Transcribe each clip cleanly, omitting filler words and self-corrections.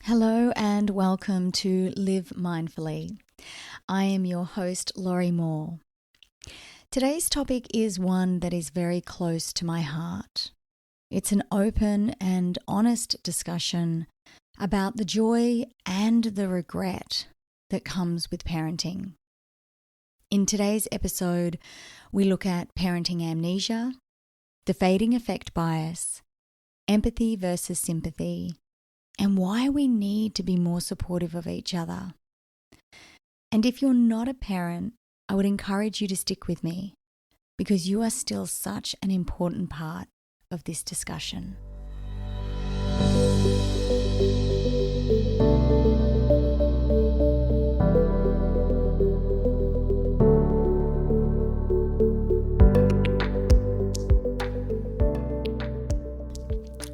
Hello and welcome to Live Mindfully. I am your host, Laurie Moore. Today's topic is one that is very close to my heart. It's an open and honest discussion about the joy and the regret that comes with parenting. In today's episode, we look at parenting amnesia, the fading effect bias, empathy versus sympathy, and why we need to be more supportive of each other. And if you're not a parent, I would encourage you to stick with me because you are still such an important part of this discussion.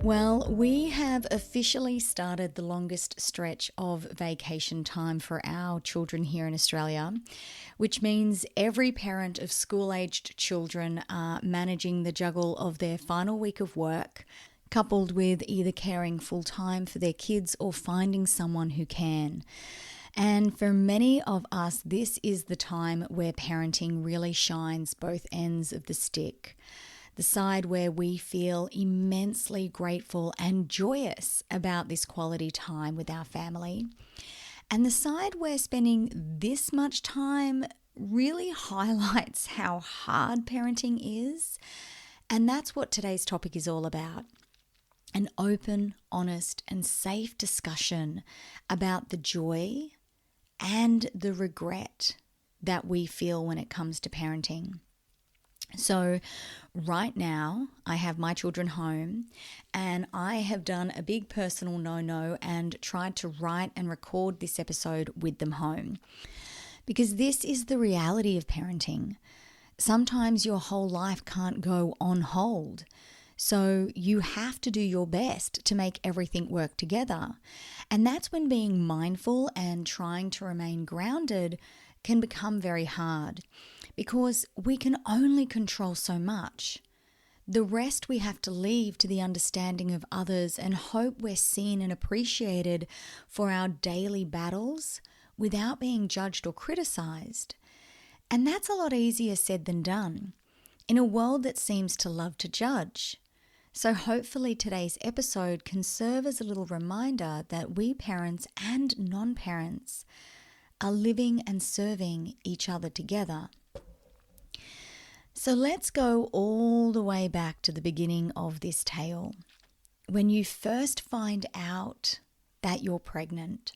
Well, we have officially started the longest stretch of vacation time for our children here in Australia, which means every parent of school-aged children are managing the juggle of their final week of work, coupled with either caring full-time for their kids or finding someone who can. And for many of us, this is the time where parenting really shines both ends of the stick. The side where we feel immensely grateful and joyous about this quality time with our family. And the side where spending this much time really highlights how hard parenting is. And that's what today's topic is all about. An open, honest, and safe discussion about the joy and the regret that we feel when it comes to parenting. So right now I have my children home and I have done a big personal no-no and tried to write and record this episode with them home. Because this is the reality of parenting. Sometimes your whole life can't go on hold. So you have to do your best to make everything work together. And that's when being mindful and trying to remain grounded can become very hard. Because we can only control so much. The rest we have to leave to the understanding of others and hope we're seen and appreciated for our daily battles without being judged or criticized. And that's a lot easier said than done in a world that seems to love to judge. So hopefully today's episode can serve as a little reminder that we parents and non-parents are living and serving each other together. So let's go all the way back to the beginning of this tale. When you first find out that you're pregnant,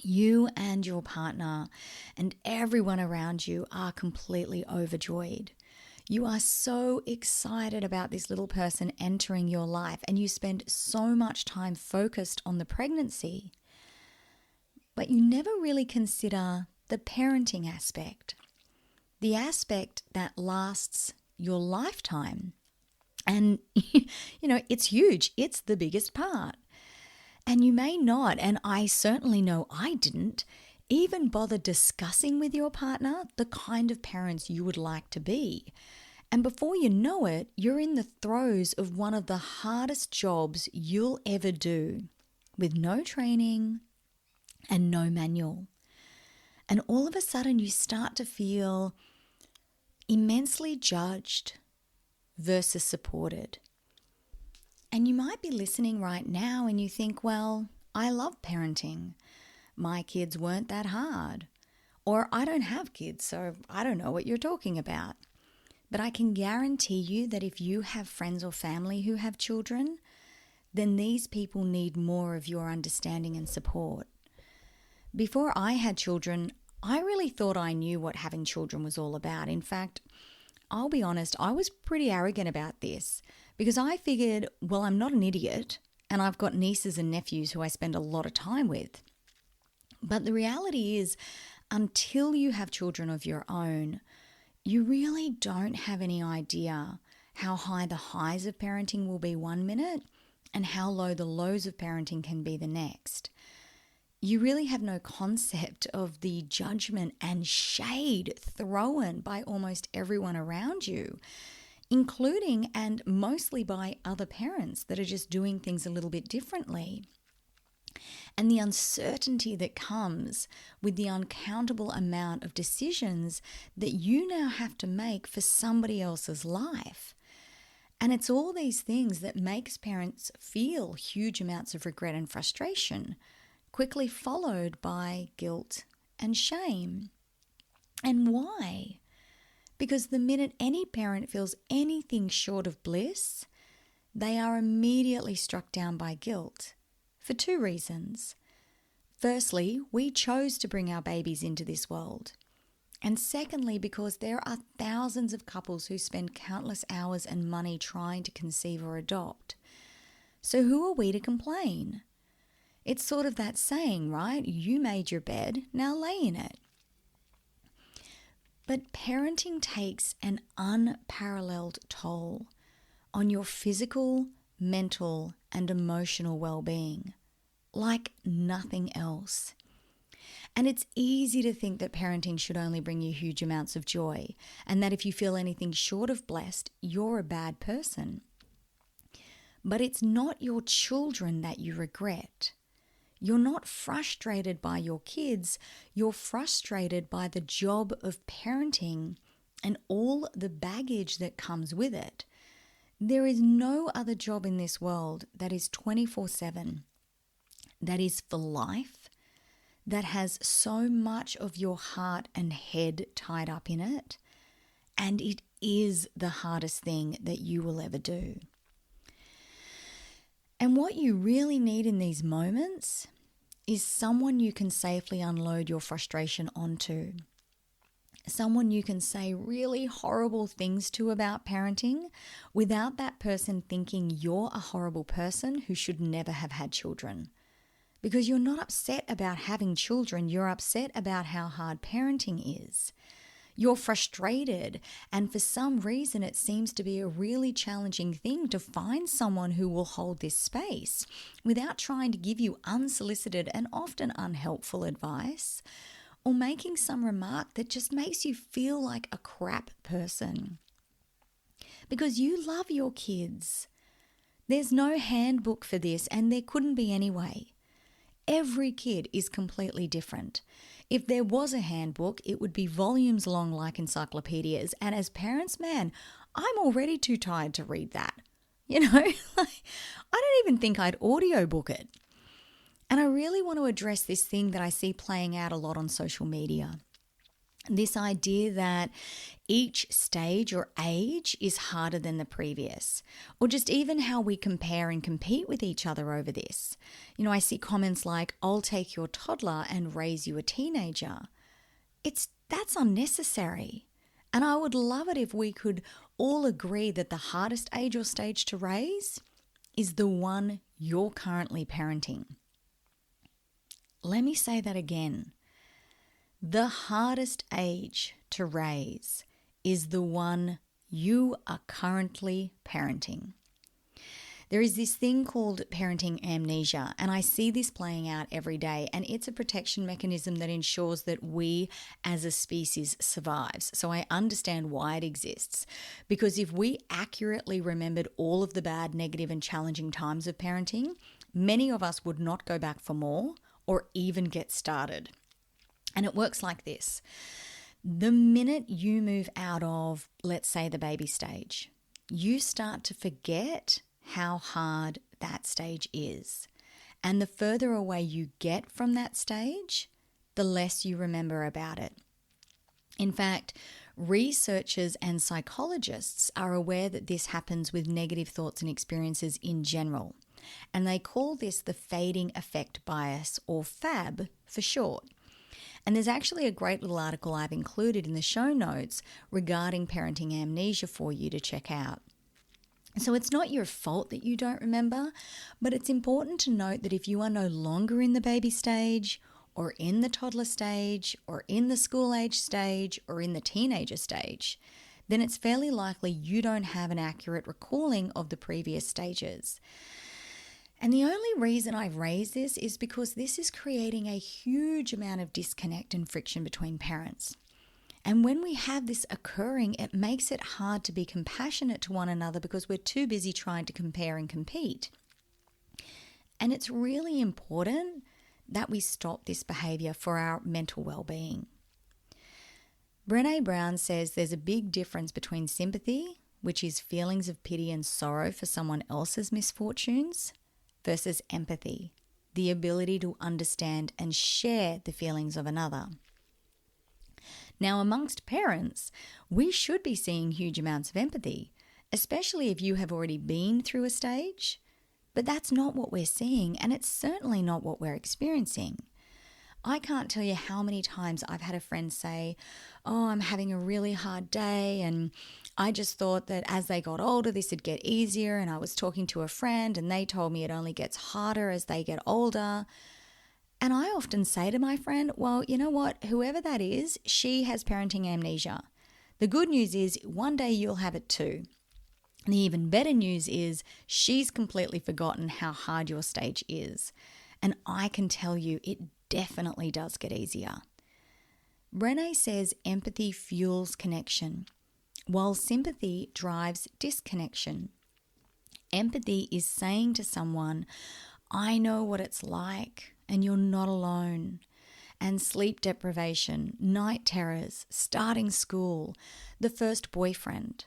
you and your partner and everyone around you are completely overjoyed. You are so excited about this little person entering your life and you spend so much time focused on the pregnancy. But you never really consider the parenting aspect. The aspect that lasts your lifetime. And, it's huge. It's the biggest part. And you may not, and I certainly know I didn't, even bother discussing with your partner the kind of parents you would like to be. And before you know it, you're in the throes of one of the hardest jobs you'll ever do, with no training and no manual. And all of a sudden you start to feel immensely judged versus supported. And you might be listening right now and you think, well, I love parenting. My kids weren't that hard. Or I don't have kids, so I don't know what you're talking about. But I can guarantee you that if you have friends or family who have children, then these people need more of your understanding and support. Before I had children, I really thought I knew what having children was all about. In fact, I'll be honest, I was pretty arrogant about this because I figured, well, I'm not an idiot and I've got nieces and nephews who I spend a lot of time with. But the reality is, until you have children of your own, you really don't have any idea how high the highs of parenting will be one minute and how low the lows of parenting can be the next. You really have no concept of the judgment and shade thrown by almost everyone around you, including and mostly by other parents that are just doing things a little bit differently. and the uncertainty that comes with the uncountable amount of decisions that you now have to make for somebody else's life. And it's all these things that makes parents feel huge amounts of regret and frustration, quickly followed by guilt and shame. And why? Because the minute any parent feels anything short of bliss, they are immediately struck down by guilt for two reasons. Firstly, we chose to bring our babies into this world. And secondly, because there are thousands of couples who spend countless hours and money trying to conceive or adopt. So who are we to complain? It's sort of that saying, right? You made your bed, now lay in it. But parenting takes an unparalleled toll on your physical, mental, and emotional well-being, like nothing else. And it's easy to think that parenting should only bring you huge amounts of joy, and that if you feel anything short of blessed, you're a bad person. But it's not your children that you regret. You're not frustrated by your kids, you're frustrated by the job of parenting and all the baggage that comes with it. There is no other job in this world that is 24/7, that is for life, that has so much of your heart and head tied up in it, and it is the hardest thing that you will ever do. And what you really need in these moments is someone you can safely unload your frustration onto. Someone you can say really horrible things to about parenting without that person thinking you're a horrible person who should never have had children. Because you're not upset about having children, you're upset about how hard parenting is. You're frustrated, and for some reason it seems to be a really challenging thing to find someone who will hold this space without trying to give you unsolicited and often unhelpful advice, or making some remark that just makes you feel like a crap person. Because you love your kids. There's no handbook for this, and there couldn't be anyway. Every kid is completely different. If there was a handbook, it would be volumes long like encyclopedias. And as parents, man, I'm already too tired to read that. I don't even think I'd audiobook it. And I really want to address this thing that I see playing out a lot on social media. This idea that each stage or age is harder than the previous, or just even how we compare and compete with each other over this. I see comments like, "I'll take your toddler and raise you a teenager." That's unnecessary. And I would love it if we could all agree that the hardest age or stage to raise is the one you're currently parenting. Let me say that again. The hardest age to raise is the one you are currently parenting. There is this thing called parenting amnesia, and I see this playing out every day, and it's a protection mechanism that ensures that we as a species survives. So I understand why it exists, because if we accurately remembered all of the bad, negative, and challenging times of parenting, many of us would not go back for more or even get started. And it works like this. The minute you move out of, let's say, the baby stage, you start to forget how hard that stage is. And the further away you get from that stage, the less you remember about it. In fact, researchers and psychologists are aware that this happens with negative thoughts and experiences in general. And they call this the fading effect bias, or FAB for short. And there's actually a great little article I've included in the show notes regarding parenting amnesia for you to check out. So it's not your fault that you don't remember, but it's important to note that if you are no longer in the baby stage, or in the toddler stage, or in the school age stage, or in the teenager stage, then it's fairly likely you don't have an accurate recalling of the previous stages. And the only reason I've raised this is because this is creating a huge amount of disconnect and friction between parents. And when we have this occurring, it makes it hard to be compassionate to one another because we're too busy trying to compare and compete. And it's really important that we stop this behavior for our mental well-being. Brené Brown says there's a big difference between sympathy, which is feelings of pity and sorrow for someone else's misfortunes, versus empathy, the ability to understand and share the feelings of another. Now, amongst parents, we should be seeing huge amounts of empathy, especially if you have already been through a stage, but that's not what we're seeing, and it's certainly not what we're experiencing. I can't tell you how many times I've had a friend say, "Oh, I'm having a really hard day, and I just thought that as they got older, this would get easier." And I was talking to a friend and they told me it only gets harder as they get older. And I often say to my friend, well, you know what? Whoever that is, she has parenting amnesia. The good news is one day you'll have it too. And the even better news is she's completely forgotten how hard your stage is. And I can tell you it definitely does get easier. Brené says empathy fuels connection, while sympathy drives disconnection. Empathy is saying to someone, I know what it's like and you're not alone. And sleep deprivation, night terrors, starting school, the first boyfriend.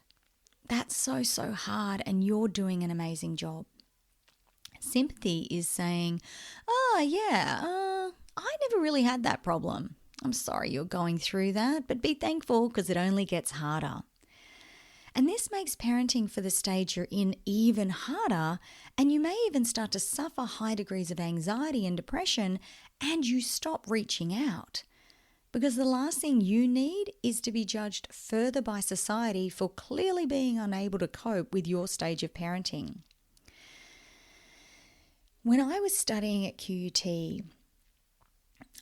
That's so hard and you're doing an amazing job. Sympathy is saying, I never really had that problem. I'm sorry you're going through that, but be thankful because it only gets harder. And this makes parenting for the stage you're in even harder, and you may even start to suffer high degrees of anxiety and depression, and you stop reaching out. Because the last thing you need is to be judged further by society for clearly being unable to cope with your stage of parenting. When I was studying at QUT,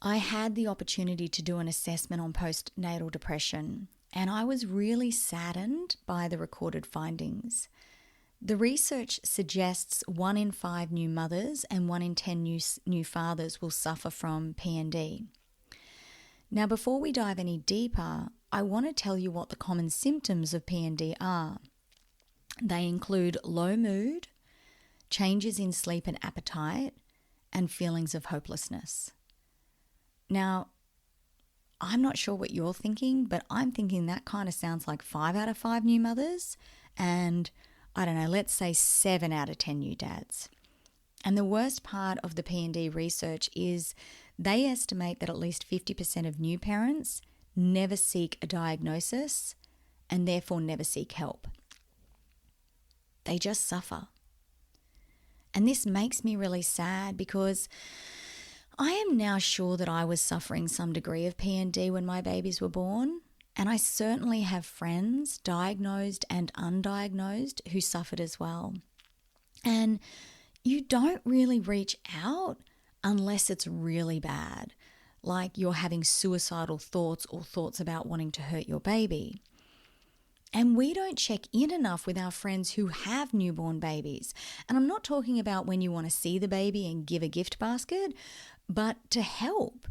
I had the opportunity to do an assessment on postnatal depression, and I was really saddened by the recorded findings. The research suggests 1 in 5 new mothers and 1 in 10 new fathers will suffer from PND. Now, before we dive any deeper, I want to tell you what the common symptoms of PND are. They include low mood, changes in sleep and appetite, and feelings of hopelessness. Now, I'm not sure what you're thinking, but I'm thinking that kind of sounds like 5 out of 5 new mothers and, let's say 7 out of 10 new dads. And the worst part of the PND research is they estimate that at least 50% of new parents never seek a diagnosis and therefore never seek help. They just suffer. And this makes me really sad because I am now sure that I was suffering some degree of PND when my babies were born, and I certainly have friends, diagnosed and undiagnosed, who suffered as well. And you don't really reach out unless it's really bad, like you're having suicidal thoughts or thoughts about wanting to hurt your baby. And we don't check in enough with our friends who have newborn babies. And I'm not talking about when you want to see the baby and give a gift basket, but to help.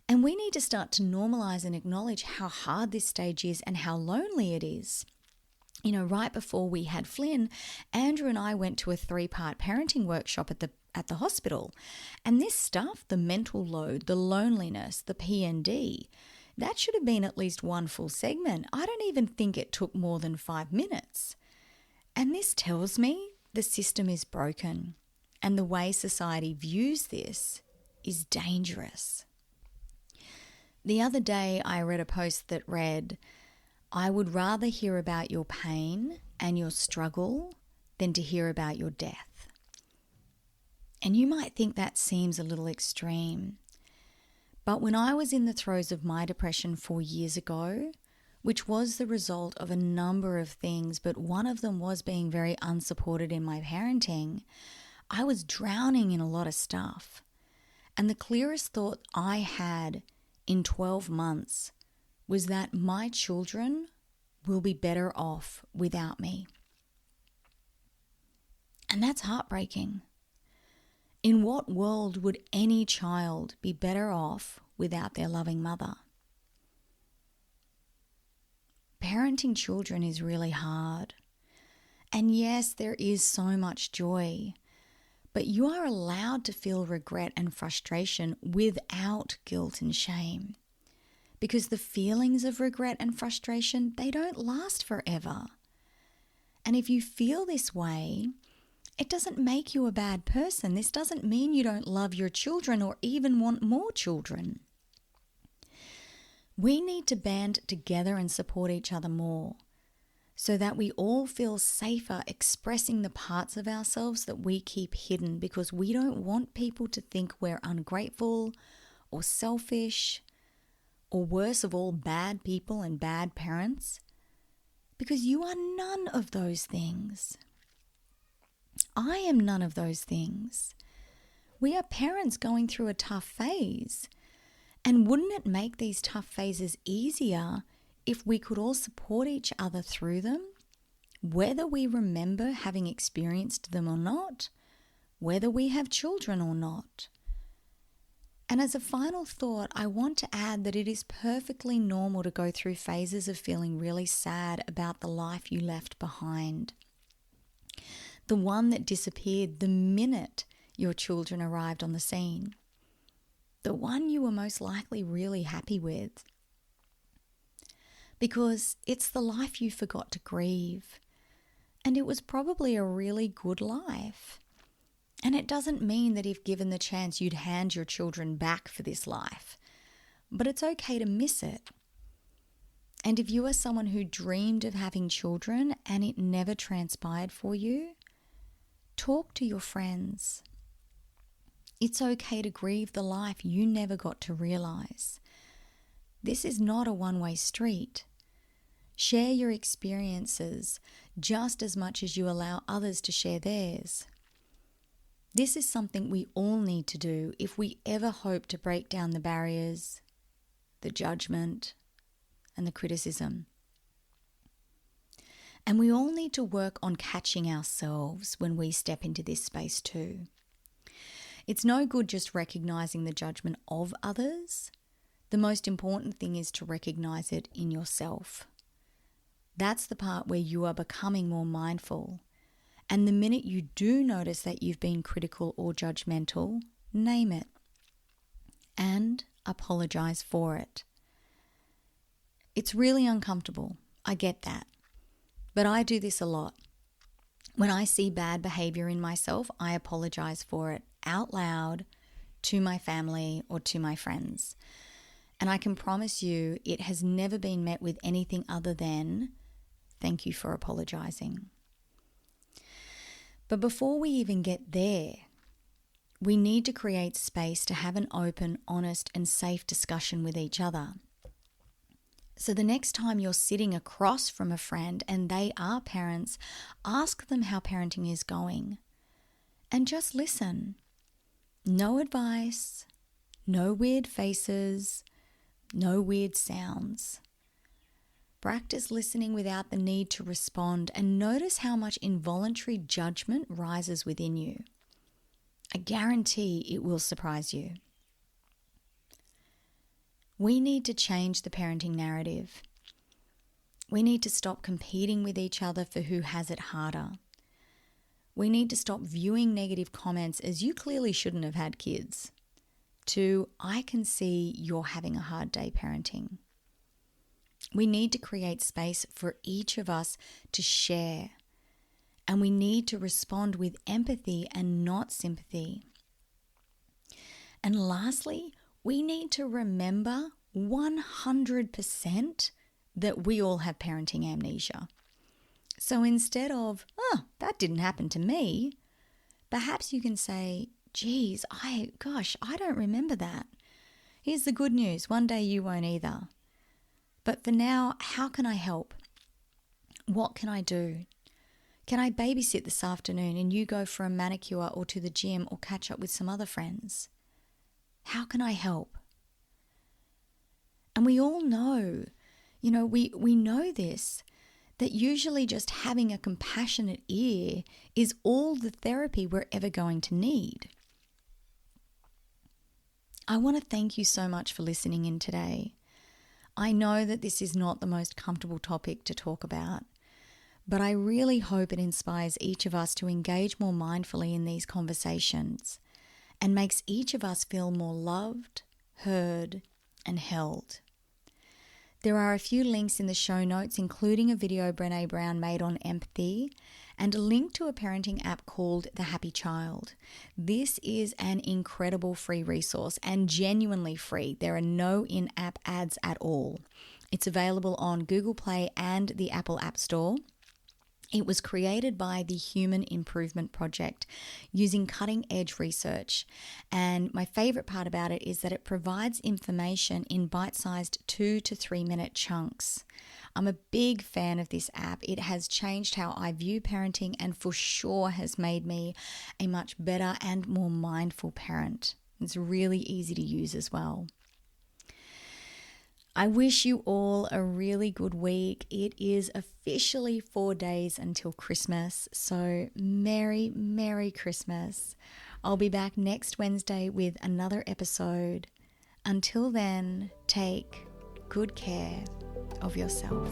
And we need to start to normalize and acknowledge how hard this stage is and how lonely it is. You know, right before we had Flynn, Andrew and I went to a 3-part parenting workshop at the hospital. And this stuff, the mental load, the loneliness, the PND, that should have been at least one full segment. I don't even think it took more than 5 minutes. And this tells me the system is broken and the way society views this is dangerous. The other day I read a post that read, I would rather hear about your pain and your struggle than to hear about your death. And you might think that seems a little extreme. But when I was in the throes of my depression 4 years ago, which was the result of a number of things, but one of them was being very unsupported in my parenting, I was drowning in a lot of stuff. And the clearest thought I had in 12 months was that my children will be better off without me. And that's heartbreaking. In what world would any child be better off without their loving mother? Parenting children is really hard. And yes, there is so much joy. But you are allowed to feel regret and frustration without guilt and shame. Because the feelings of regret and frustration, they don't last forever. And if you feel this way, it doesn't make you a bad person. This doesn't mean you don't love your children or even want more children. We need to band together and support each other more so that we all feel safer expressing the parts of ourselves that we keep hidden, because we don't want people to think we're ungrateful or selfish or worse of all, bad people and bad parents, because you are none of those things. I am none of those things. We are parents going through a tough phase. And wouldn't it make these tough phases easier if we could all support each other through them, whether we remember having experienced them or not, whether we have children or not? And as a final thought, I want to add that it is perfectly normal to go through phases of feeling really sad about the life you left behind. The one that disappeared the minute your children arrived on the scene. The one you were most likely really happy with. Because it's the life you forgot to grieve. And it was probably a really good life. And it doesn't mean that if given the chance you'd hand your children back for this life. But it's okay to miss it. And if you are someone who dreamed of having children and it never transpired for you, talk to your friends. It's okay to grieve the life you never got to realize. This is not a one-way street. Share your experiences just as much as you allow others to share theirs. This is something we all need to do if we ever hope to break down the barriers, the judgment, and the criticism. And we all need to work on catching ourselves when we step into this space too. It's no good just recognizing the judgment of others. The most important thing is to recognize it in yourself. That's the part where you are becoming more mindful. And the minute you do notice that you've been critical or judgmental, name it and apologize for it. It's really uncomfortable. I get that. But I do this a lot. When I see bad behavior in myself, I apologize for it out loud to my family or to my friends. And I can promise you it has never been met with anything other than thank you for apologizing. But before we even get there, we need to create space to have an open, honest, and safe discussion with each other. So the next time you're sitting across from a friend and they are parents, ask them how parenting is going. And just listen. No advice, no weird faces, no weird sounds. Practice listening without the need to respond and notice how much involuntary judgment rises within you. I guarantee it will surprise you. We need to change the parenting narrative. We need to stop competing with each other for who has it harder. We need to stop viewing negative comments as you clearly shouldn't have had kids, to I can see you're having a hard day parenting. We need to create space for each of us to share, and we need to respond with empathy and not sympathy. And lastly, we need to remember 100% that we all have parenting amnesia. So instead of, oh, that didn't happen to me, perhaps you can say, geez, I don't remember that. Here's the good news. One day you won't either. But for now, how can I help? What can I do? Can I babysit this afternoon and you go for a manicure or to the gym or catch up with some other friends? How can I help? And we all know, we know this, that usually just having a compassionate ear is all the therapy we're ever going to need. I want to thank you so much for listening in today. I know that this is not the most comfortable topic to talk about, But I really hope it inspires each of us to engage more mindfully in these conversations and makes each of us feel more loved, heard, and held. There are a few links in the show notes, including a video Brené Brown made on empathy and a link to a parenting app called The Happy Child. This is an incredible free resource and genuinely free. There are no in-app ads at all. It's available on Google Play and the Apple App Store. It was created by the Human Improvement Project using cutting-edge research. And my favorite part about it is that it provides information in bite-sized 2 to 3 minute chunks. I'm a big fan of this app. It has changed how I view parenting and for sure has made me a much better and more mindful parent. It's really easy to use as well. I wish you all a really good week. It is officially 4 days until Christmas, so Merry, Merry Christmas. I'll be back next Wednesday with another episode. Until then, take good care of yourself.